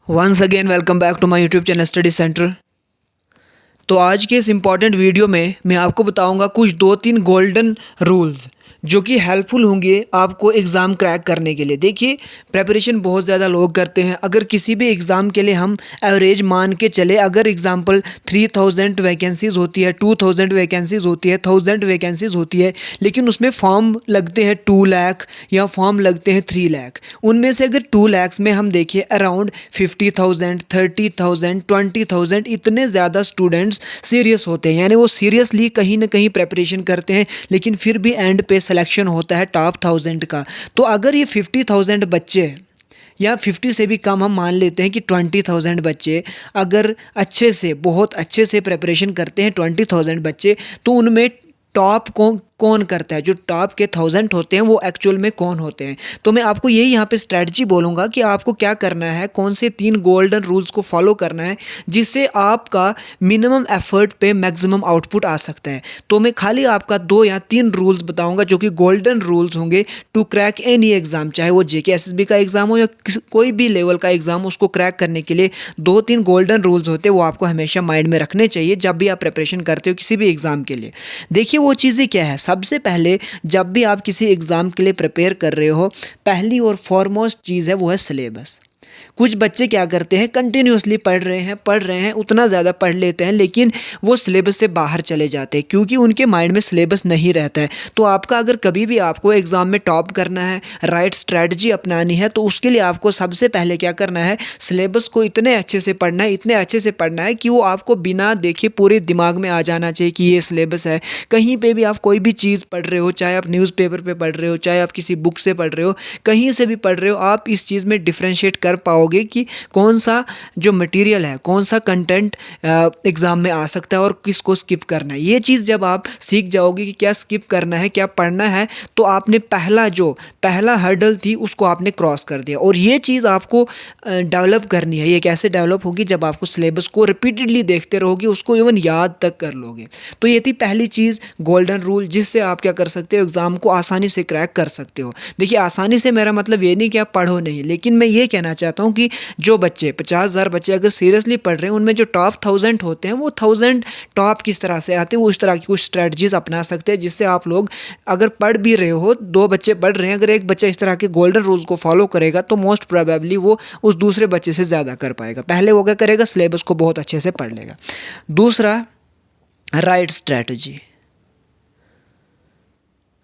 Once again welcome back to my YouTube channel study centre. तो आज के इस इम्पॉर्टेंट वीडियो में मैं आपको बताऊंगा कुछ 2-3 गोल्डन रूल्स जो कि हेल्पफुल होंगे आपको एग्ज़ाम क्रैक करने के लिए। देखिए, प्रेपरेशन बहुत ज़्यादा लोग करते हैं। अगर किसी भी एग्ज़ाम के लिए हम एवरेज मान के चले, अगर एग्ज़ाम्पल 3000 वैकेंसीज़ होती है, 2000 वैकेंसीज़ होती है, 1000 वैकेंसीज़ होती है, लेकिन उसमें फॉर्म लगते हैं 2 लाख या फॉर्म लगते हैं 3 लाख। उनमें से अगर 2 लाख में हम देखें अराउंड 50,000, 30,000, 20,000 इतने ज़्यादा स्टूडेंट्स सीरियस होते हैं, यानी वो सीरियसली कहीं ना कहीं प्रेपरेशन करते हैं, लेकिन फिर भी एंड पे सिलेक्शन होता है टॉप 1000 का। तो अगर ये 50,000 बच्चे या 50 से भी कम हम मान लेते हैं कि 20,000 बच्चे अगर अच्छे से, बहुत अच्छे से प्रेपरेशन करते हैं 20,000 बच्चे, तो उनमें टॉप कौन करता है, जो टॉप के 1000 होते हैं वो एक्चुअल में कौन होते हैं। तो मैं आपको यही यहाँ पे स्ट्रैटेजी बोलूँगा कि आपको क्या करना है, कौन से 3 गोल्डन रूल्स को फॉलो करना है जिससे आपका मिनिमम एफर्ट पे मैक्सिमम आउटपुट आ सकता है। तो मैं खाली आपका 2 या 3 रूल्स बताऊँगा जो कि गोल्डन रूल्स होंगे टू क्रैक एनी एग्ज़ाम, चाहे वो जेके एसएसबी का एग्ज़ाम हो या कोई भी लेवल का एग्ज़ाम, उसको क्रैक करने के लिए 2-3 गोल्डन रूल्स होते हैं, वो आपको हमेशा माइंड में रखने चाहिए जब भी आप प्रिपरेशन करते हो किसी भी एग्ज़ाम के लिए। देखिए वो चीज़ें क्या है, सबसे पहले जब भी आप किसी एग्ज़ाम के लिए प्रिपेयर कर रहे हो, पहली और फॉरमोस्ट चीज़ है वो है सिलेबस। कुछ बच्चे क्या करते हैं, कंटिन्यूसली पढ़ रहे हैं, उतना ज़्यादा पढ़ लेते हैं, लेकिन वो सिलेबस से बाहर चले जाते हैं क्योंकि उनके माइंड में सिलेबस नहीं रहता है। तो आपका अगर कभी भी आपको एग्ज़ाम में टॉप करना है, राइट स्ट्रैटेजी अपनानी है, तो उसके लिए आपको सबसे पहले क्या करना है, सिलेबस को इतने अच्छे से पढ़ना है, इतने अच्छे से पढ़ना है कि वो आपको बिना देखे पूरे दिमाग में आ जाना चाहिए कि ये सिलेबस है। कहीं पे भी आप कोई भी चीज़ पढ़ रहे हो, चाहे आप न्यूज़पेपर पे पढ़ रहे हो, चाहे आप किसी बुक से पढ़ रहे हो, कहीं से भी पढ़ रहे हो, आप इस चीज़ में डिफ्रेंशिएट कर पाओगे कि कौन सा जो मटेरियल है, कौन सा कंटेंट एग्ज़ाम में आ सकता है और किसको स्किप करना है। ये चीज़ जब आप सीख जाओगे कि क्या स्किप करना है, क्या पढ़ना है, तो आपने पहला हर्डल थी उसको आपने क्रॉस कर दिया। और ये चीज़ आपको डेवलप करनी है। ये कैसे डेवलप होगी, जब आपको सिलेबस को रिपीटेडली देखते रहोगे, उसको इवन याद तक कर लोगे। तो ये थी पहली चीज़, गोल्डन रूल, जिससे आप क्या कर सकते हो, एग्ज़ाम को आसानी से क्रैक कर सकते हो। देखिए, आसानी से मेरा मतलब ये नहीं कि आप पढ़ो नहीं, लेकिन मैं ये कहना चाहता हूँ कि जो बच्चे 50,000 बच्चे अगर सीरियसली पढ़ रहे हैं, उनमें जो टॉप 1000 होते हैं, वो 1000 टॉप किस तरह से आते हैं, वो इस तरह की कुछ स्ट्रेटजीज अपना सकते हैं जिससे आप लोग अगर पढ़ भी रहे हो, 2 बच्चे पढ़ रहे हैं, अगर एक बच्चा इस तरह के गोल्डन रूल्स को फॉलो करेगा तो मोस्ट प्रोबेबली वो उस दूसरे बच्चे से ज़्यादा कर पाएगा। पहले वो क्या करेगा, सिलेबस को बहुत अच्छे से पढ़ लेगा। दूसरा, राइट स्ट्रैटेजी।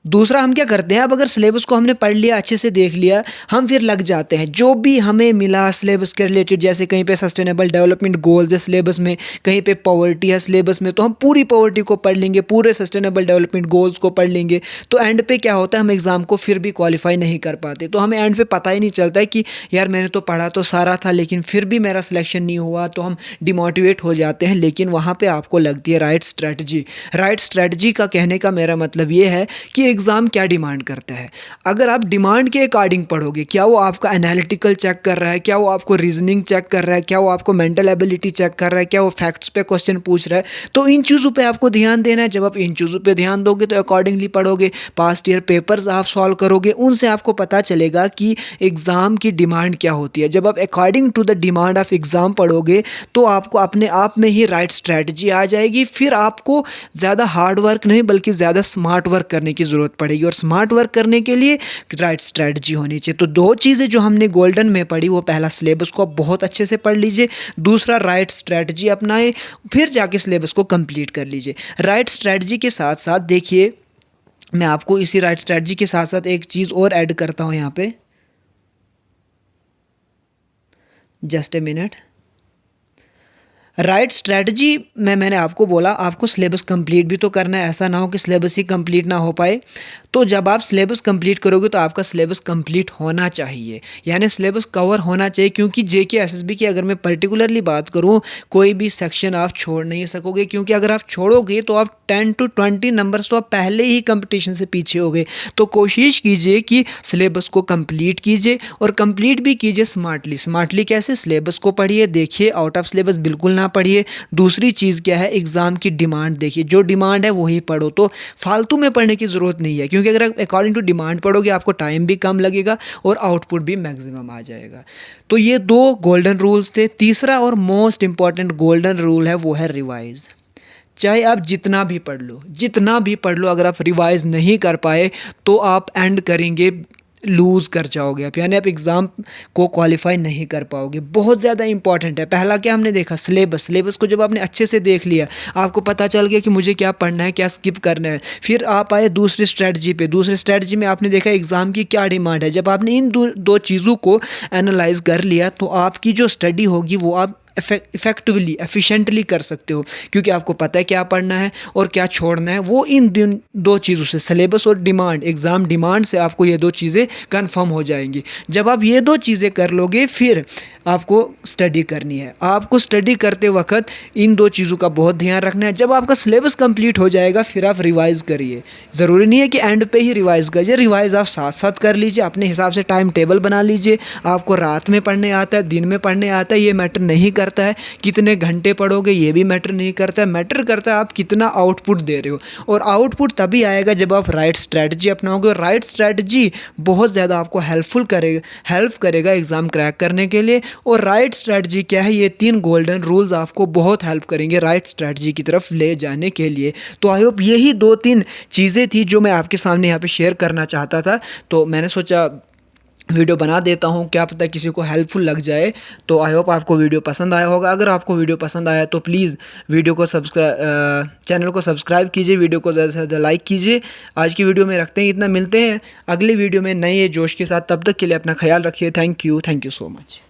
दूसरा, हम क्या करते हैं, अब अगर सिलेबस को हमने पढ़ लिया, अच्छे से देख लिया, हम फिर लग जाते हैं जो भी हमें मिला सिलेबस के रिलेटेड, जैसे कहीं पे सस्टेनेबल डेवलपमेंट गोल्स है सिलेबस में, कहीं पे पॉवर्टी है सिलेबस में, तो हम पूरी पॉवर्टी को पढ़ लेंगे, पूरे सस्टेनेबल डेवलपमेंट गोल्स को पढ़ लेंगे। तो एंड पे क्या होता है, हम एग्ज़ाम को फिर भी क्वालिफाई नहीं कर पाते। तो हमें एंड पे पता ही नहीं चलता है कि यार मैंने तो पढ़ा तो सारा था, लेकिन फिर भी मेरा सिलेक्शन नहीं हुआ, तो हम डिमोटिवेट हो जाते हैं। लेकिन वहाँ पर आपको लगती है राइट स्ट्रैटेजी। राइट स्ट्रैटेजी का कहने का मेरा मतलब ये है कि एग्ज़ाम क्या डिमांड करता है। अगर आप डिमांड के अकॉर्डिंग पढ़ोगे, क्या वो आपका एनालिटिकल चेक कर रहा है, क्या वो आपको रीजनिंग चेक कर रहा है, क्या वो आपको मेंटल एबिलिटी चेक कर रहा है, क्या वो फैक्ट्स पे क्वेश्चन पूछ रहा है, तो इन चीज़ों पे आपको ध्यान देना है। जब आप इन चीज़ों पे ध्यान दोगे तो अकॉर्डिंगली पढ़ोगे, पास्ट ईयर पेपर्स आप सॉल्व करोगे, उनसे आपको पता चलेगा कि एग्ज़ाम की डिमांड क्या होती है। जब आप according to the demand of exam पढ़ोगे तो आपको अपने आप में ही राइट स्ट्रैटेजी आ जाएगी। फिर आपको ज़्यादा हार्ड वर्क नहीं बल्कि ज़्यादा स्मार्ट वर्क करने की ज़रूरत पड़ेगी, और स्मार्ट वर्क करने के लिए राइट स्ट्रैटेजी होनी चाहिए। तो 2 चीज़ें जो हमने गोल्डन में पढ़ी, वो पहला सिलेबस को आप बहुत अच्छे से पढ़ लीजिए, दूसरा राइट स्ट्रैटेजी अपनाएं, फिर जाके सिलेबस को कंप्लीट कर लीजिए। राइट स्ट्रैटेजी के साथ साथ देखिए, मैं आपको इसी राइट स्ट्रैटेजी के साथ साथ एक चीज़ और ऐड करता हूँ यहाँ पे, just a minute. Right strategy में मैंने आपको बोला आपको सिलेबस कंप्लीट भी तो करना है, ऐसा ना हो कि सिलेबस ही कंप्लीट ना हो पाए। तो जब आप सिलेबस कंप्लीट करोगे तो आपका सिलेबस कंप्लीट होना चाहिए, यानी सिलेबस कवर होना चाहिए। क्योंकि जेके एसएसबी की अगर मैं पर्टिकुलरली बात करूं, कोई भी सेक्शन आप छोड़ नहीं सकोगे, क्योंकि अगर आप छोड़ोगे तो आप 10 to 20 नंबर्स तो आप पहले ही कंपटीशन से पीछे हो गए। तो कोशिश कीजिए कि सिलेबस को कंप्लीट कीजिए, और कंप्लीट भी कीजिए स्मार्टली। कैसे, सिलेबस को पढ़िए, देखिए, आउट ऑफ सिलेबस बिल्कुल ना पढ़िए। दूसरी चीज़ क्या है, एग्ज़ाम की डिमांड देखिए, जो डिमांड है वही पढ़ो। तो फालतू में पढ़ने की ज़रूरत नहीं है, क्योंकि अगर आप अकॉर्डिंग टू डिमांड पढ़ोगे आपको टाइम भी कम लगेगा और आउटपुट भी मैक्सिमम आ जाएगा। तो ये 2 गोल्डन रूल्स थे। तीसरा और मोस्ट इंपॉर्टेंट गोल्डन रूल है वो है रिवाइज़। चाहे आप जितना भी पढ़ लो, अगर आप रिवाइज़ नहीं कर पाए तो आप एंड करेंगे लूज़ कर जाओगे आप, यानी आप एग्ज़ाम को क्वालिफाई नहीं कर पाओगे। बहुत ज़्यादा इंपॉर्टेंट है। पहला क्या हमने देखा, सिलेबस को जब आपने अच्छे से देख लिया, आपको पता चल गया कि मुझे क्या पढ़ना है, क्या स्किप करना है, फिर आप आए दूसरी स्ट्रेटजी पे। दूसरी स्ट्रेटजी में आपने देखा एग्ज़ाम की क्या डिमांड है। जब आपने इन दो चीज़ों को एनालाइज़ कर लिया तो आपकी जो स्टडी होगी वो आप इफ़ेक्टिवली एफिशिएंटली कर सकते हो, क्योंकि आपको पता है क्या पढ़ना है और क्या छोड़ना है। वो इन 2 चीज़ों से, सिलेबस और डिमांड, एग्ज़ाम डिमांड से आपको ये 2 चीज़ें कंफर्म हो जाएंगी। जब आप ये 2 चीज़ें कर लोगे फिर आपको स्टडी करनी है। आपको स्टडी करते वक्त इन 2 चीज़ों का बहुत ध्यान रखना है। जब आपका सिलेबस कंप्लीट हो जाएगा फिर आप रिवाइज़ करिए। ज़रूरी नहीं है कि एंड पे ही रिवाइज़ करिए, रिवाइज़ आप साथ साथ कर लीजिए। अपने हिसाब से टाइम टेबल बना लीजिए। आपको रात में पढ़ने आता है, दिन में पढ़ने आता है, ये मैटर नहीं करता है। कितने घंटे पढ़ोगे ये भी मैटर नहीं करता है। मैटर करता है आप कितना आउटपुट दे रहे हो, और आउटपुट तभी आएगा जब आप राइट स्ट्रैटेजी अपनाओगे। और राइट स्ट्रैटेजी बहुत ज़्यादा आपको हेल्प करेगा एग्ज़ाम क्रैक करने के लिए। और राइट स्ट्रैटेजी क्या है, ये 3 गोल्डन रूल्स आपको बहुत हेल्प करेंगे राइट स्ट्रैटेजी की तरफ ले जाने के लिए। तो आई होप यही 2-3 चीज़ें थी जो मैं आपके सामने यहाँ पे शेयर करना चाहता था। तो मैंने सोचा वीडियो बना देता हूँ, क्या पता किसी को हेल्पफुल लग जाए। तो आई होप आपको वीडियो पसंद आया होगा। अगर आपको वीडियो पसंद आया तो प्लीज़ चैनल को सब्सक्राइब कीजिए, वीडियो को ज़्यादा से ज़्यादा लाइक कीजिए। आज की वीडियो में रखते हैं इतना, मिलते हैं अगली वीडियो में नए जोश के साथ। तब तक के लिए अपना ख्याल रखिए। Thank you so much.